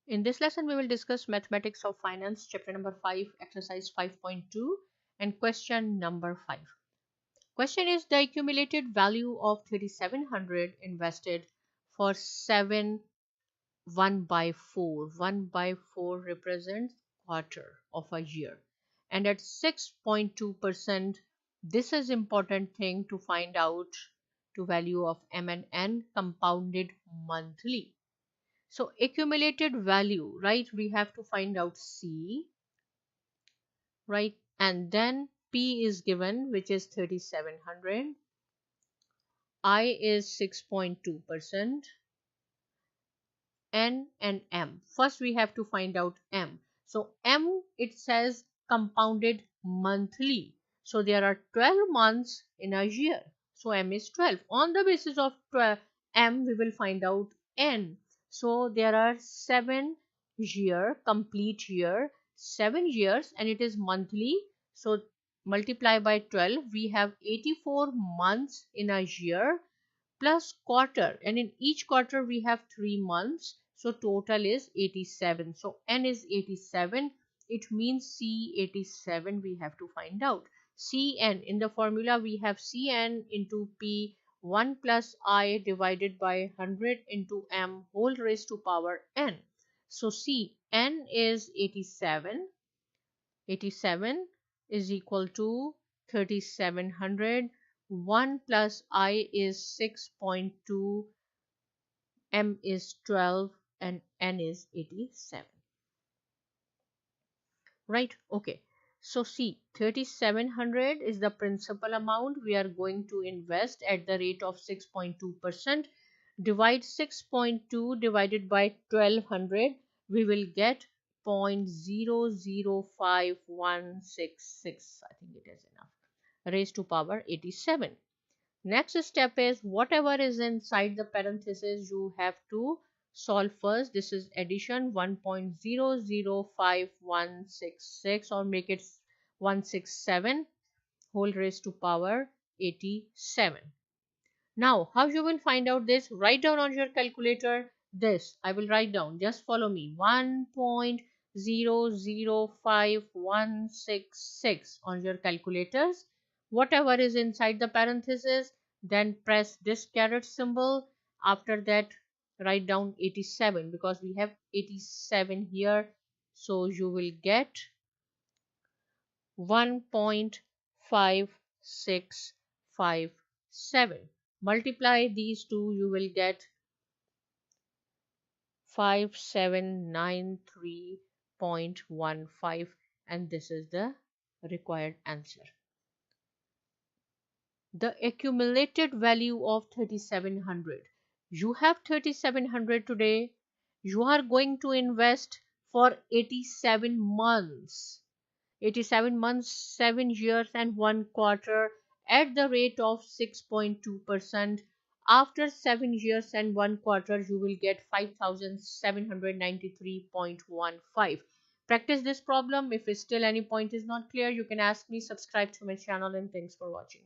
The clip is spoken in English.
In this lesson, we will discuss Mathematics of Finance, chapter number 5, exercise 5.2, and question number 5. Question is the accumulated value of 3700 invested for 7 1 by 4. 1 by 4 represents quarter of a year. And at 6.2%, this is important thing to find out to value of M and N compounded monthly. So accumulated value, right? We have to find out C, right? And then P is given, which is 3700. I is 6.2%. N and M. First, we have to find out M. So M, it says compounded monthly. So there are 12 months in a year. So M is 12. On the basis of 12, M, we will find out N. So there are 7 complete year, 7 years, and it is monthly. So multiply by 12, we have 84 months in a year plus quarter, and in each quarter we have 3 months, so total is 87. So N is 87. It means C 87 we have to find out. Cn, in the formula we have Cn into P, 1 plus I divided by 100 into M whole raised to power N. So Cn is 87. 87 is equal to 3700. 1 plus I is 6.2, M is 12, and N is 87. Right? Okay. So see, 3700 is the principal amount we are going to invest at the rate of 6.2%. Divide 6.2 divided by 1200, we will get 0.005166. I think it is enough. Raised to power 87. Next step is whatever is inside the parenthesis you have to solve first. This is addition 1.005166, or make it 167 whole raised to power 87. Now how you will find out this? Write down on your calculator this. I will write down. Just follow me. 1.005166 on your calculators. Whatever is inside the parenthesis, then press this caret symbol. After that, write down 87 because we have 87 here. So you will get 1.5657. Multiply these two, you will get 5793.15, and this is the required answer. The accumulated value of 3700. You have 3700 today. You are going to invest for 87 months. 87 months, 7 years and 1 quarter at the rate of 6.2%. After 7 years and 1 quarter, you will get 5793.15. Practice this problem. If still any point is not clear, you can ask me. Subscribe to my channel, and thanks for watching.